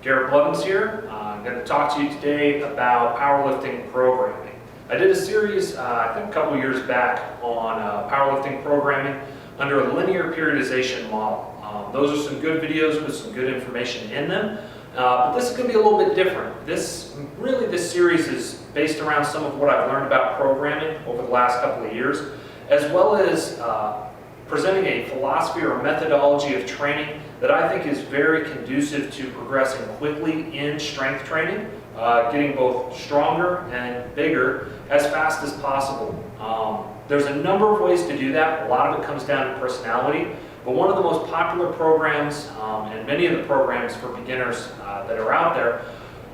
Garrett Blevins here. I'm going to talk to you today about powerlifting programming. I did a series, I think a couple years back on powerlifting programming under a linear periodization model. Those are some good videos with some good information in them, but this is going to be a little bit different. This series is based around some of what I've learned about programming over the last couple of years, as well as presenting a philosophy or a methodology of training that I think is very conducive to progressing quickly in strength training, getting both stronger and bigger as fast as possible. There's a number of ways to do that. A lot of it comes down to personality, but one of the most popular programs, and many of the programs for beginners that are out there,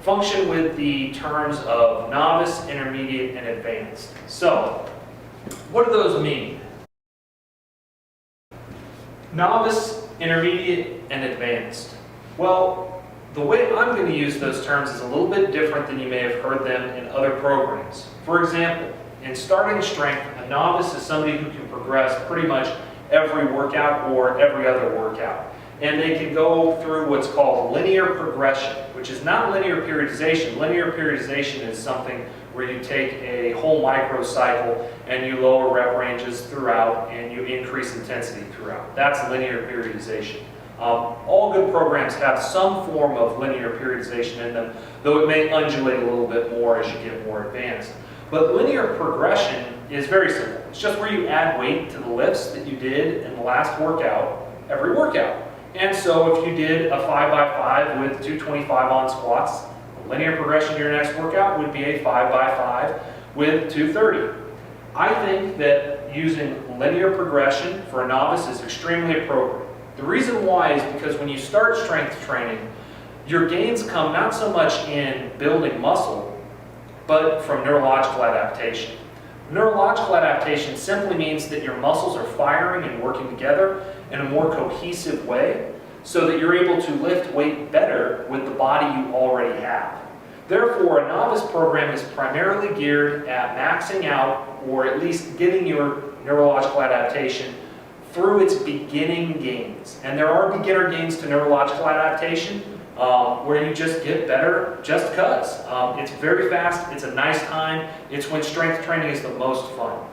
function with the terms of novice, intermediate, and advanced. So, what do those mean? Novice, intermediate, and advanced. Well, the way I'm going to use those terms is a little bit different than you may have heard them in other programs. For example, in starting strength, a novice is somebody who can progress pretty much every workout or every other workout. And they can go through what's called linear progression, which is not linear periodization. Linear periodization is something where you take a whole microcycle and you lower rep ranges throughout and you increase intensity throughout. That's linear periodization. All good programs have some form of linear periodization in them, though it may undulate a little bit more as you get more advanced. But linear progression is very simple. It's just where you add weight to the lifts that you did in the last workout, every workout. And so if you did a 5x5 with 225 on squats, linear progression to your next workout would be a 5x5 with 230. I think that using linear progression for a novice is extremely appropriate. The reason why is because when you start strength training, your gains come not so much in building muscle, but from neurological adaptation. Neurological adaptation simply means that your muscles are firing and working together in a more cohesive way so that you're able to lift weight better with the body you already have. Therefore, a novice program is primarily geared at maxing out or at least getting your neurological adaptation through its beginning gains. And there are beginner gains to neurological adaptation where you just get better just because. It's very fast, it's a nice time, it's when strength training is the most fun.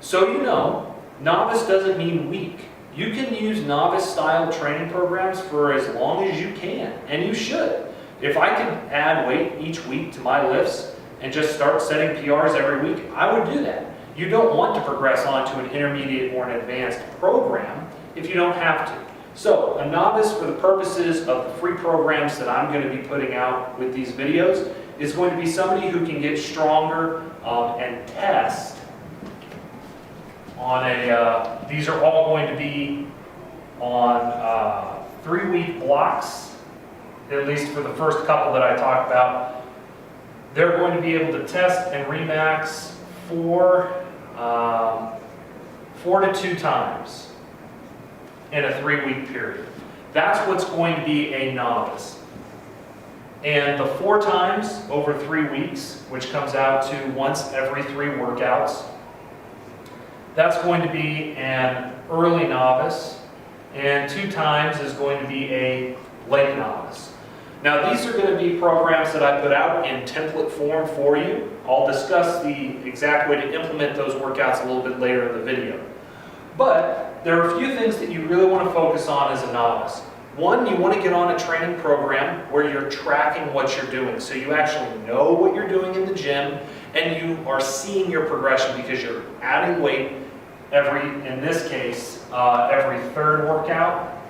So you know, novice doesn't mean weak. You can use novice style training programs for as long as you can, and you should. If I could add weight each week to my lifts and just start setting PRs every week, I would do that. You don't want to progress on to an intermediate or an advanced program if you don't have to. So, a novice, for the purposes of the free programs that I'm going to be putting out with these videos, is going to be somebody who can get stronger and test on a, these are all going to be on 3-week blocks, at least for the first couple that I talked about. They're going to be able to test and remax 4 to 2 times in a 3-week period. That's what's going to be a novice. And the 4 times over 3 weeks, which comes out to once every 3 workouts, that's going to be an early novice, and 2 times is going to be a late novice. Now these are going to be programs that I put out in template form for you. I'll discuss the exact way to implement those workouts a little bit later in the video. But there are a few things that you really want to focus on as a novice. One, you want to get on a training program where you're tracking what you're doing. So you actually know what you're doing in the gym and you are seeing your progression because you're adding weight in this case, every 3rd workout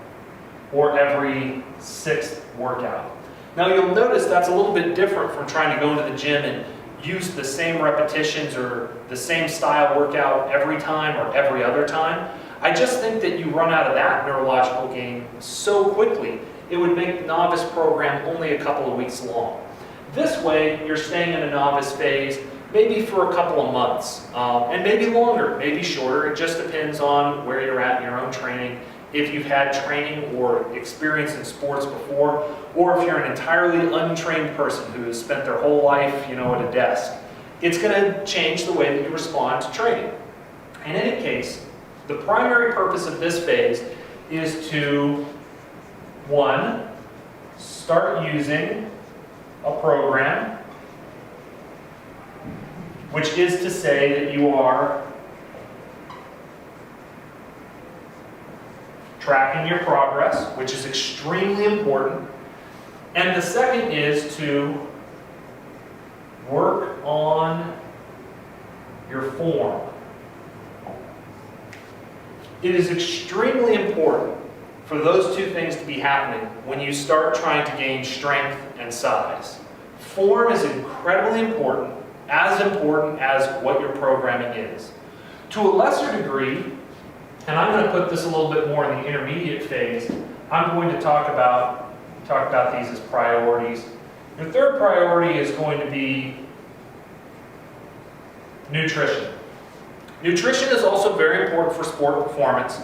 or every 6th workout. Now you'll notice that's a little bit different from trying to go into the gym and use the same repetitions or the same style workout every time or every other time. I just think that you run out of that neurological gain so quickly, it would make the novice program only a couple of weeks long. This way, you're staying in a novice phase maybe for a couple of months, and maybe longer, maybe shorter. It just depends on where you're at in your own training, if you've had training or experience in sports before, or if you're an entirely untrained person who has spent their whole life, at a desk. It's going to change the way that you respond to training. In any case, the primary purpose of this phase is to, 1, start using a program, which is to say that you are tracking your progress, which is extremely important. And the second is to work on your form. It is extremely important for those two things to be happening when you start trying to gain strength and size. Form is incredibly important as what your programming is. To a lesser degree, and I'm going to put this a little bit more in the intermediate phase, I'm going to talk about these as priorities. Your third priority is going to be nutrition. Nutrition is also very important for sport performance.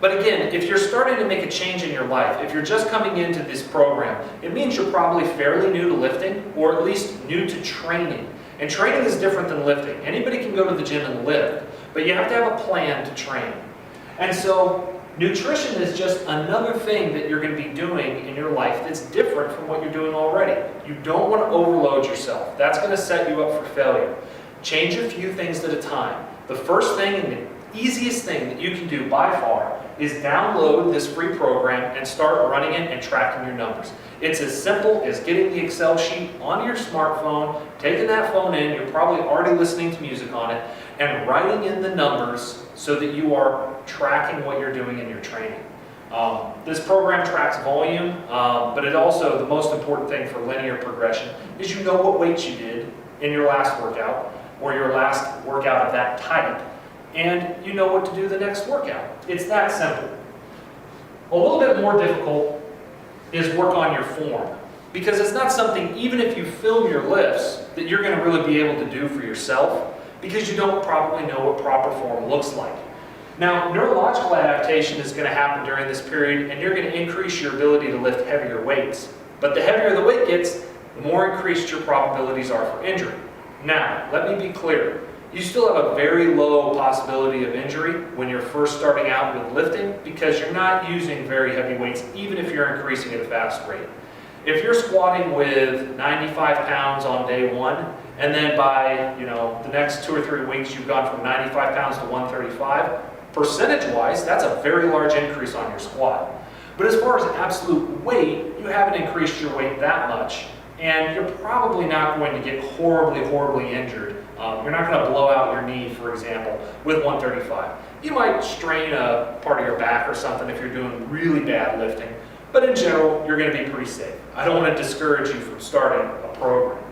But again, if you're starting to make a change in your life, if you're just coming into this program, it means you're probably fairly new to lifting, or at least new to training. And training is different than lifting. Anybody can go to the gym and lift, but you have to have a plan to train. And so nutrition is just another thing that you're going to be doing in your life that's different from what you're doing already. You don't want to overload yourself. That's going to set you up for failure. Change a few things at a time. The first thing and the easiest thing that you can do by far is download this free program and start running it and tracking your numbers. It's as simple as getting the Excel sheet on your smartphone, taking that phone in, you're probably already listening to music on it, and writing in the numbers so that you are tracking what you're doing in your training. This program tracks volume, but it also, the most important thing for linear progression is you know what weights you did in your last workout or your last workout of that type, and you know what to do the next workout. It's that simple. A little bit more difficult is work on your form, because it's not something, even if you film your lifts, that you're going to really be able to do for yourself, because you don't probably know what proper form looks like. Now, neurological adaptation is going to happen during this period, and you're going to increase your ability to lift heavier weights. But the heavier the weight gets, the more increased your probabilities are for injury. Now, let me be clear. You still have a very low possibility of injury when you're first starting out with lifting, because you're not using very heavy weights, even if you're increasing at a fast rate. If you're squatting with 95 pounds on day one, and then by the next 2 or 3 weeks you've gone from 95 pounds to 135, percentage-wise, that's a very large increase on your squat. But as far as absolute weight, you haven't increased your weight that much, and you're probably not going to get horribly injured. You're not going to blow out your knee, for example, with 135. You might strain a part of your back or something if you're doing really bad lifting, but in general, you're going to be pretty safe. I don't want to discourage you from starting a program.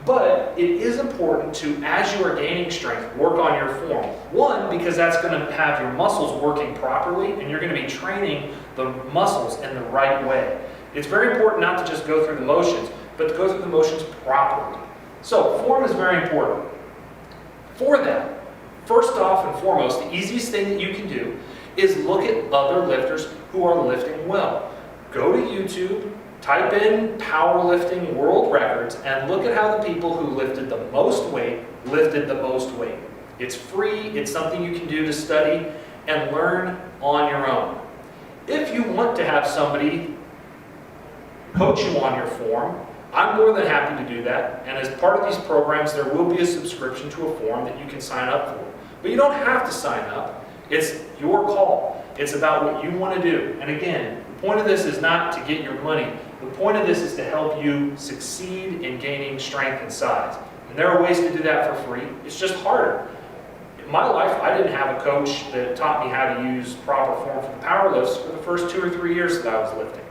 But it is important to, as you are gaining strength, work on your form. One, because that's going to have your muscles working properly, and you're going to be training the muscles in the right way. It's very important not to just go through the motions, but to go through the motions properly. So, form is very important. For that, first off and foremost, the easiest thing that you can do is look at other lifters who are lifting well. Go to YouTube, type in powerlifting world records, and look at how the people who lifted the most weight lifted the most weight. It's free, it's something you can do to study and learn on your own. If you want to have somebody coach you on your form, I'm more than happy to do that, and as part of these programs there will be a subscription to a form that you can sign up for. But you don't have to sign up, it's your call. It's about what you want to do. And again, the point of this is not to get your money. The point of this is to help you succeed in gaining strength and size. And there are ways to do that for free. It's just harder. In my life, I didn't have a coach that taught me how to use proper form for the power lifts for the first 2 or 3 years that I was lifting.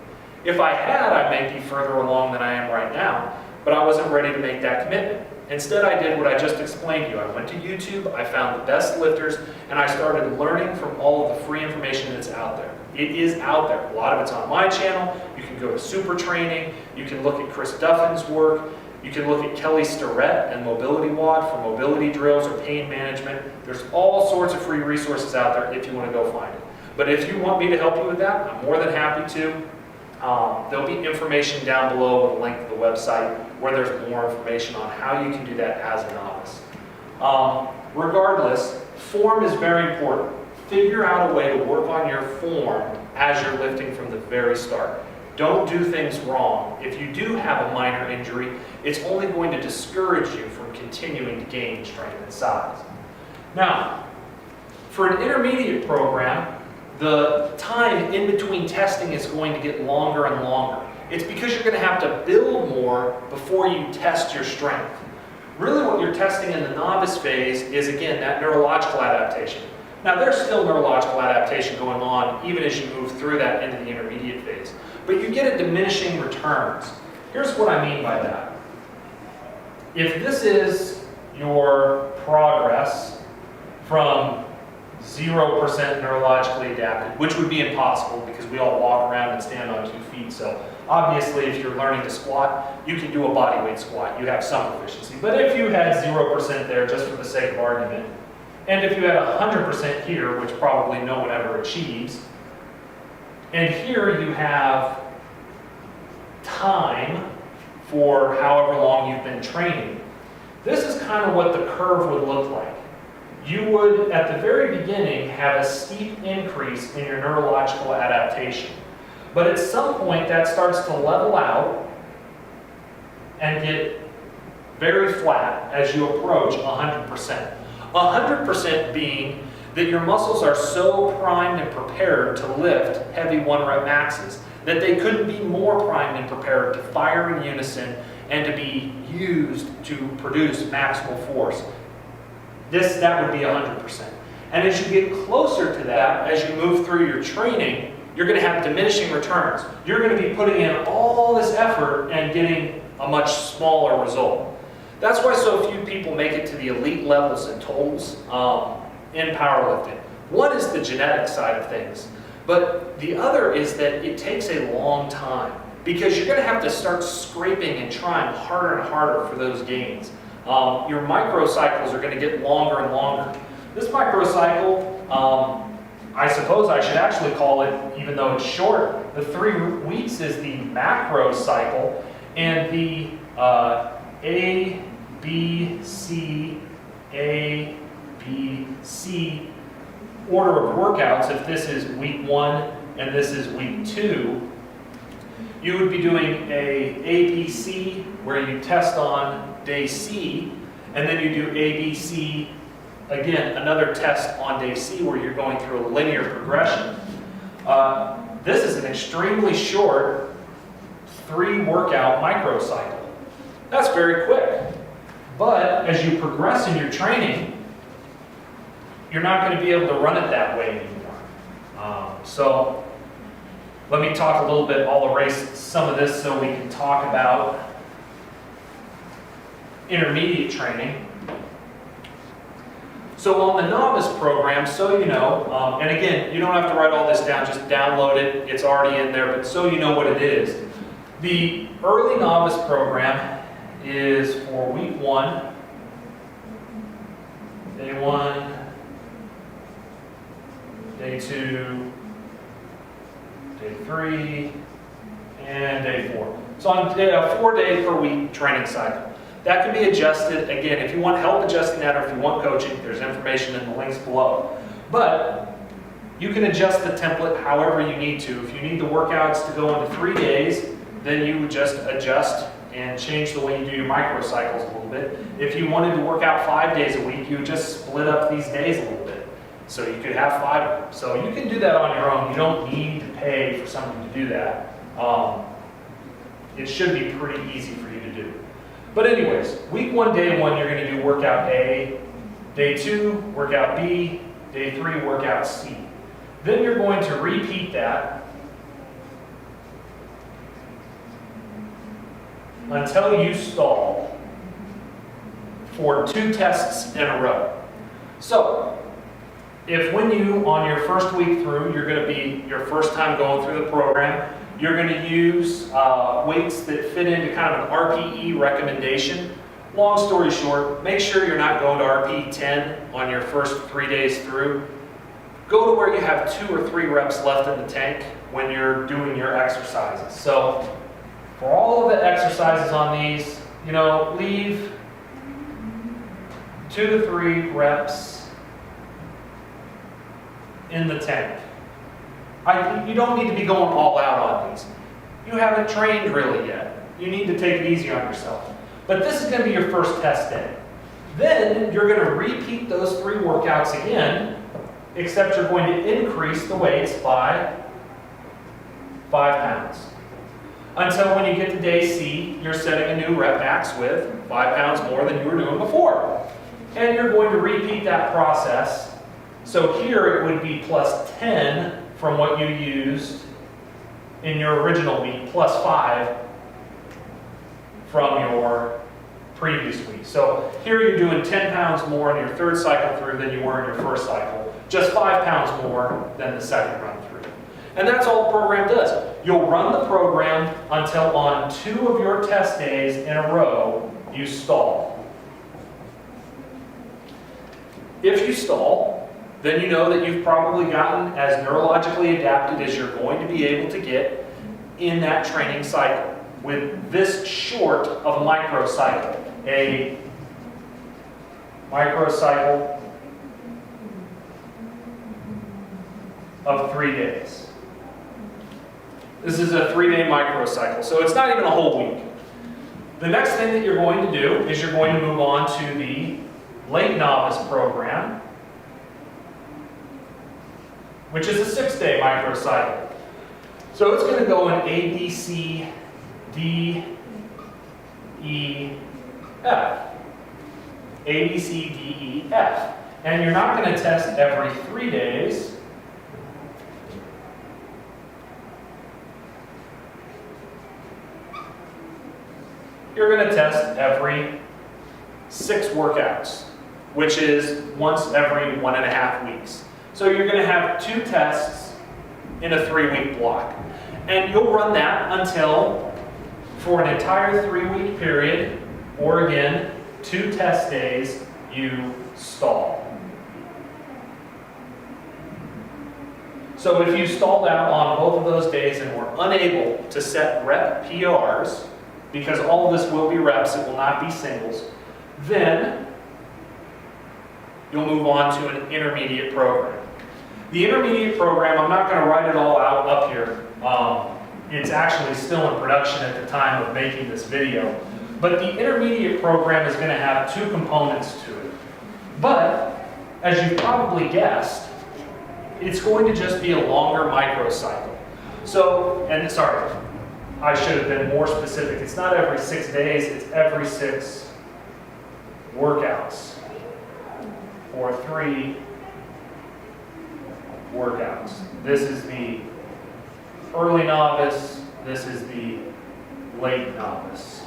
If I had, I may be further along than I am right now, but I wasn't ready to make that commitment. Instead, I did what I just explained to you. I went to YouTube, I found the best lifters, and I started learning from all of the free information that's out there. It is out there. A lot of it's on my channel. You can go to Super Training. You can look at Chris Duffin's work. You can look at Kelly Starrett and Mobility WOD for mobility drills or pain management. There's all sorts of free resources out there if you want to go find it. But if you want me to help you with that, I'm more than happy to. There'll be information down below with a link to the website where there's more information on how you can do that as a novice. Regardless, form is very important. Figure out a way to work on your form as you're lifting from the very start. Don't do things wrong. If you do have a minor injury, it's only going to discourage you from continuing to gain strength and size. Now, for an intermediate program, the time in between testing is going to get longer and longer. It's because you're going to have to build more before you test your strength. Really what you're testing in the novice phase is, again, that neurological adaptation. Now, there's still neurological adaptation going on even as you move through that into the intermediate phase. But you get a diminishing returns. Here's what I mean by that. If this is your progress from 0% neurologically adapted, which would be impossible because we all walk around and stand on 2 feet. So obviously, if you're learning to squat, you can do a bodyweight squat. You have some efficiency. But if you had 0% there, just for the sake of argument, and if you had 100% here, which probably no one ever achieves, and here you have time for however long you've been training, this is kind of what the curve would look like. You would, at the very beginning, have a steep increase in your neurological adaptation. But at some point, that starts to level out and get very flat as you approach 100%. 100% being that your muscles are so primed and prepared to lift heavy 1-rep maxes that they couldn't be more primed and prepared to fire in unison and to be used to produce maximal force. That would be 100%. And as you get closer to that, as you move through your training, you're going to have diminishing returns. You're going to be putting in all this effort and getting a much smaller result. That's why so few people make it to the elite levels and totals in powerlifting. One is the genetic side of things, but the other is that it takes a long time because you're going to have to start scraping and trying harder and harder for those gains. Your microcycles are going to get longer and longer. This microcycle, I suppose I should actually call it, even though it's short, the 3 weeks is the macro cycle, and the A, B, C, A, B, C order of workouts, if this is week 1 and this is week 2, you would be doing a ABC where you test on day C, and then you do ABC again, another test on day C where you're going through a linear progression. This is an extremely short 3-workout microcycle. That's very quick. But as you progress in your training, you're not going to be able to run it that way anymore. So let me talk a little bit. I'll erase some of this so we can talk about intermediate training. So on the novice program, so you know, and again, you don't have to write all this down, just download it. It's already in there, but so you know what it is. The early novice program is for week 1, day 1, day 2, day 3, and day 4. So on a 4-day per week training cycle. That can be adjusted. Again, if you want help adjusting that or if you want coaching, there's information in the links below. But you can adjust the template however you need to. If you need the workouts to go into 3 days, then you would just adjust and change the way you do your microcycles a little bit. If you wanted to work out 5 days a week, you would just split up these days a little bit. So you could have 5 of them. So you can do that on your own. You don't need to pay for someone to do that. It should be pretty easy for you to do. But anyways, week 1, day 1, you're going to do workout A. Day 2, workout B. Day 3, workout C. Then you're going to repeat that until you stall for 2 tests in a row. So, if when you, on your first week through, you're going to be your first time going through the program, you're going to use weights that fit into kind of an RPE recommendation. Long story short, make sure you're not going to RPE 10 on your first 3 days through. Go to where you have 2 or 3 reps left in the tank when you're doing your exercises. So, for all of the exercises on these, you know, leave 2 to 3 reps in the tank. You don't need to be going all out on these. you haven't trained really yet. You need to take it easy on yourself. But this is going to be your first test day. Then you're going to repeat those 3 workouts again, except you're going to increase the weights by 5 pounds. Until when you get to day C, you're setting a new rep max with 5 pounds more than you were doing before. And you're going to repeat that process. So here it would be plus 10 from what you used in your original week, plus 5 from your previous week. So here you're doing 10 pounds more in your 3rd cycle through than you were in your 1st cycle. Just 5 pounds more than the 2nd run through. And that's all the program does. You'll run the program until on 2 of your test days in a row, you stall. If you stall, then you know that you've probably gotten as neurologically adapted as you're going to be able to get in that training cycle with this short of a microcycle. A microcycle of 3 days. This is a 3-day microcycle, so it's not even a whole week. The next thing that you're going to do is you're going to move on to the late novice program, which is a 6-day microcycle. So it's going to go in A, B, C, D, E, F. A, B, C, D, E, F. And you're not going to test every 3 days. You're going to test every 6 workouts, which is once every 1.5 weeks. So you're going to have 2 tests in a 3-week block. And you'll run that until, for an entire 3-week period, or again, 2 test days, you stall. So if you stalled out on both of those days and were unable to set rep PRs, because all of this will be reps, it will not be singles, then you'll move on to an intermediate program. The intermediate program, I'm not going to write it all out up here. It's actually still in production at the time of making this video. But the intermediate program is going to have 2 components to it. But, as you've probably guessed, it's going to just be a longer microcycle. So, and sorry, I should have been more specific. It's not every 6 days, it's every 6 workouts. Or 3 workouts. This is the early novice, this is the late novice.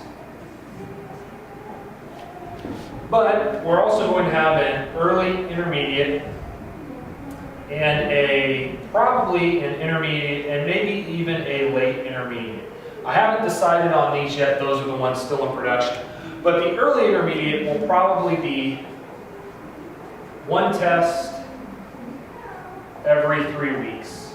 But we're also going to have an early intermediate and probably an intermediate and maybe even a late intermediate. I haven't decided on these yet, those are the ones still in production. But the early intermediate will probably be 1 test every 3 weeks.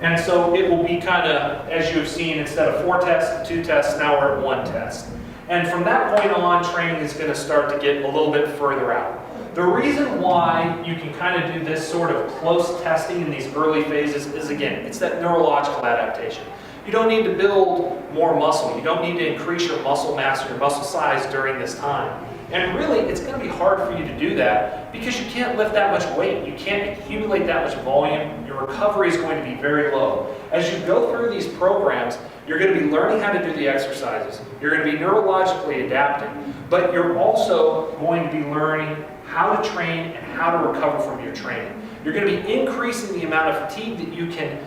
And so it will be kind of, as you have seen, instead of 4 tests, 2 tests, now we're at 1 test. And from that point on, training is going to start to get a little bit further out. The reason why you can kind of do this sort of close testing in these early phases is, again, it's that neurological adaptation. You don't need to build more muscle. You don't need to increase your muscle mass or your muscle size during this time. And really, it's going to be hard for you to do that because you can't lift that much weight. You can't accumulate that much volume. Your recovery is going to be very low. As you go through these programs, you're going to be learning how to do the exercises. You're going to be neurologically adapting, but you're also going to be learning how to train and how to recover from your training. You're going to be increasing the amount of fatigue that you can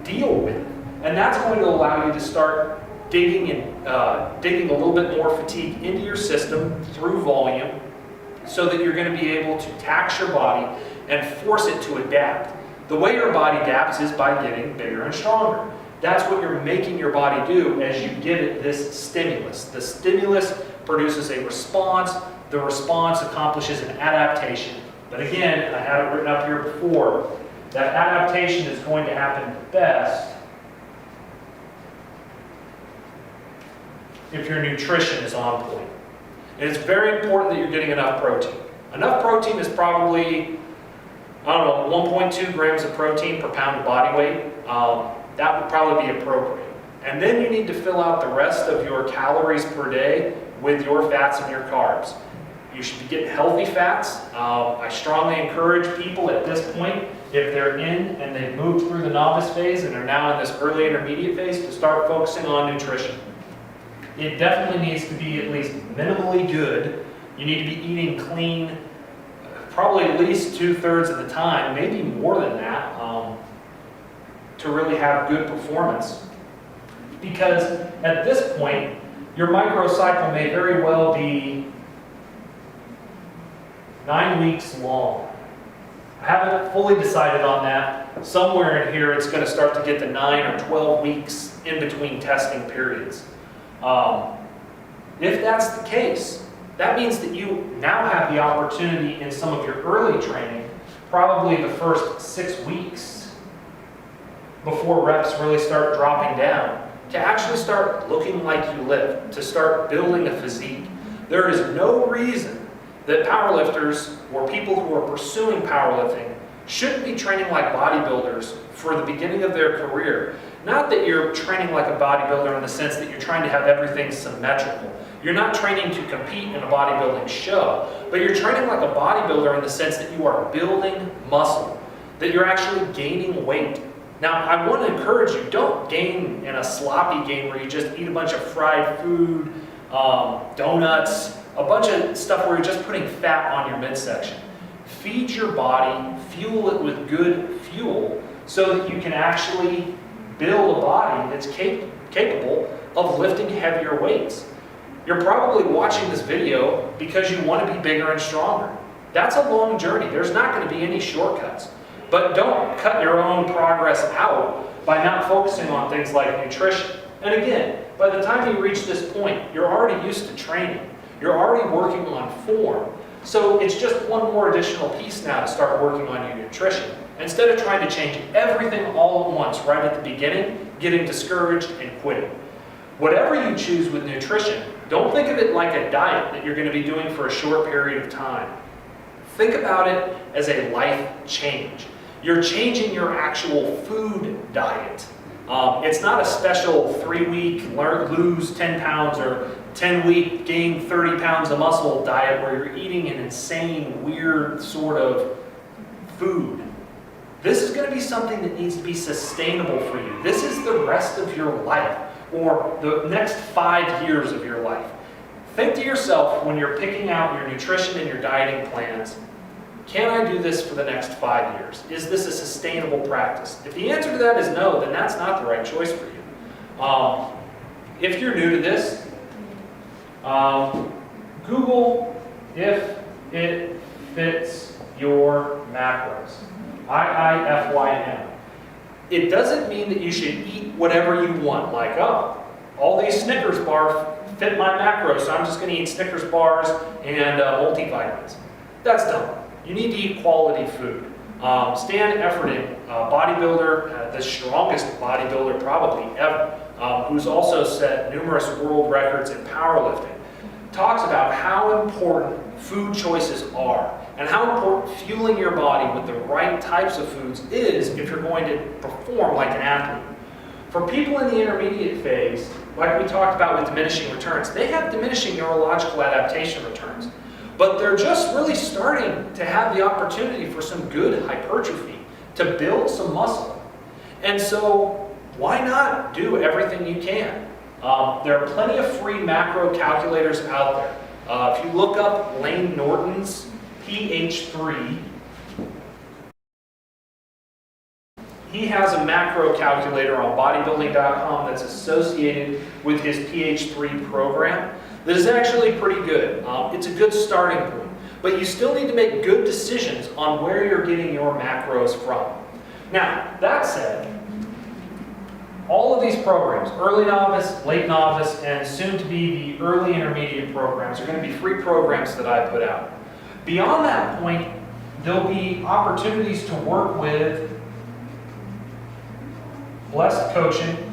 deal with, and that's going to allow you to start digging a little bit more fatigue into your system through volume so that you're going to be able to tax your body and force it to adapt. The way your body adapts is by getting bigger and stronger. That's what you're making your body do as you give it this stimulus. The stimulus produces a response. The response accomplishes an adaptation. But again, and I have it written up here before, that adaptation is going to happen best if your nutrition is on point. And it's very important that you're getting enough protein. Enough protein is probably, 1.2 grams of protein per pound of body weight. That would probably be appropriate. And then you need to fill out the rest of your calories per day with your fats and your carbs. You should be getting healthy fats. I strongly encourage people at this point, if they're in and they've moved through the novice phase and are now in this early intermediate phase, to start focusing on nutrition. It definitely needs to be at least minimally good. You need to be eating clean, probably at least 2/3 of the time, maybe more than that, to really have good performance. Because at this point, your microcycle may very well be 9 weeks long. I haven't fully decided on that. Somewhere in here, it's going to start to get to 9 or 12 weeks in between testing periods. If that's the case, that means that you now have the opportunity in some of your early training, probably the first 6 weeks before reps really start dropping down, to actually start looking like you lift, to start building a physique. There is no reason that powerlifters or people who are pursuing powerlifting shouldn't be training like bodybuilders for the beginning of their career. Not that you're training like a bodybuilder in the sense that you're trying to have everything symmetrical. You're not training to compete in a bodybuilding show, but you're training like a bodybuilder in the sense that you are building muscle, that you're actually gaining weight. Now, I want to encourage you, don't gain in a sloppy gain where you just eat a bunch of fried food, donuts, a bunch of stuff where you're just putting fat on your midsection. Feed your body, fuel it with good fuel so that you can actually build a body that's capable of lifting heavier weights. You're probably watching this video because you want to be bigger and stronger. That's a long journey. There's not going to be any shortcuts. But don't cut your own progress out by not focusing on things like nutrition. And again, by the time you reach this point, you're already used to training. You're already working on form. So it's just one more additional piece now to start working on your nutrition. Instead of trying to change everything all at once right at the beginning, getting discouraged and quitting. Whatever you choose with nutrition, don't think of it like a diet that you're going to be doing for a short period of time. Think about it as a life change. You're changing your actual food diet. It's not a special 3-week lose 10 pounds or 10-week gain 30 pounds of muscle diet where you're eating an insane, weird sort of food. This is going to be something that needs to be sustainable for you. This is the rest of your life, or the next 5 years of your life. Think to yourself when you're picking out your nutrition and your dieting plans, can I do this for the next 5 years? Is this a sustainable practice? If the answer to that is no, then that's not the right choice for you. If you're new to this, Google if it fits your macros. IIFYM. It doesn't mean that you should eat whatever you want, like, oh, all these Snickers bars fit my macros, so I'm just going to eat Snickers bars and multivitamins. That's dumb. You need to eat quality food. Stan Efferding, bodybuilder, the strongest bodybuilder probably ever, who's also set numerous world records in powerlifting, talks about how important food choices are and how important fueling your body with the right types of foods is if you're going to perform like an athlete. For people in the intermediate phase, like we talked about with diminishing returns, they have diminishing neurological adaptation returns. But they're just really starting to have the opportunity for some good hypertrophy, to build some muscle. And so why not do everything you can? There are plenty of free macro calculators out there. If you look up Lane Norton's PH3, he has a macro calculator on bodybuilding.com that's associated with his PH3 program that is actually pretty good. It's a good starting point, but you still need to make good decisions on where you're getting your macros from. Now, that said, all of these programs, early novice, late novice, and soon to be the early intermediate programs, are going to be free programs that I put out. Beyond that point, there'll be opportunities to work with Blessed Coaching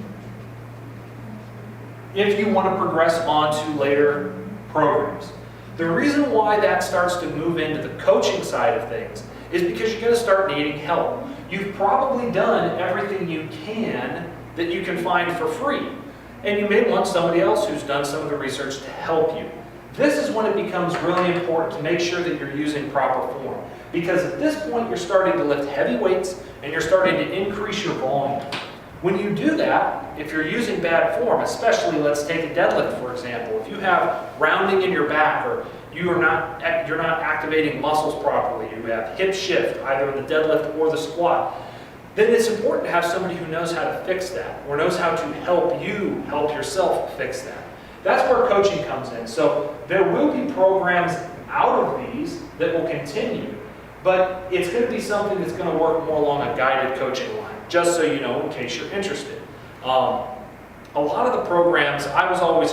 if you want to progress on to later programs. The reason why that starts to move into the coaching side of things is because you're going to start needing help. you've probably done everything you can that you can find for free. And you may want somebody else who's done some of the research to help you. This is when it becomes really important to make sure that you're using proper form. Because at this point, you're starting to lift heavy weights and you're starting to increase your volume. When you do that, if you're using bad form, especially let's take a deadlift for example, if you have rounding in your back or you're not activating muscles properly, you have hip shift either in the deadlift or the squat, then it's important to have somebody who knows how to fix that or knows how to help you help yourself fix that. That's where coaching comes in. So there will be programs out of these that will continue, but it's going to be something that's going to work more along a guided coaching line, just so you know in case you're interested. A lot of the programs, I was always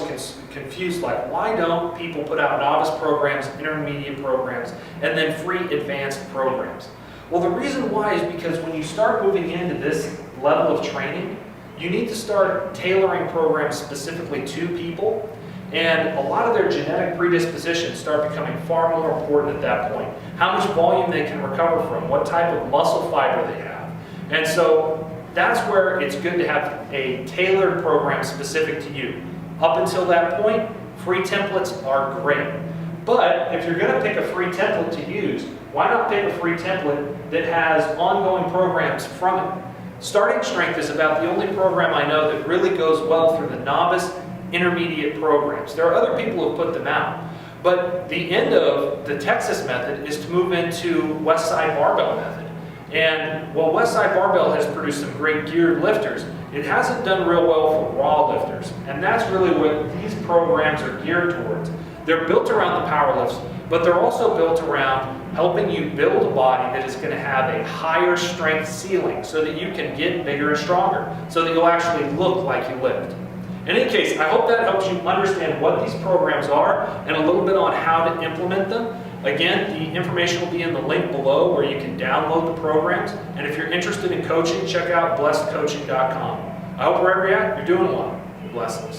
confused, like why don't people put out novice programs, intermediate programs, and then free advanced programs? Well, the reason why is because when you start moving into this level of training, you need to start tailoring programs specifically to people, and a lot of their genetic predispositions start becoming far more important at that point. How much volume they can recover from, what type of muscle fiber they have. And so that's where it's good to have a tailored program specific to you. Up until that point, free templates are great. But if you're going to pick a free template to use, why not pick a free template that has ongoing programs from it? Starting Strength is about the only program I know that really goes well through the novice, intermediate programs. There are other people who put them out. But the end of the Texas method is to move into Westside Barbell method. And while Westside Barbell has produced some great geared lifters, it hasn't done real well for raw lifters. And that's really what these programs are geared towards. They're built around the power lifts, but they're also built around helping you build a body that is going to have a higher strength ceiling so that you can get bigger and stronger, so that you'll actually look like you lift. In any case, I hope that helps you understand what these programs are and a little bit on how to implement them. Again, the information will be in the link below where you can download the programs. And if you're interested in coaching, check out blessedcoaching.com. I hope wherever you're at, you're doing well. Blessings.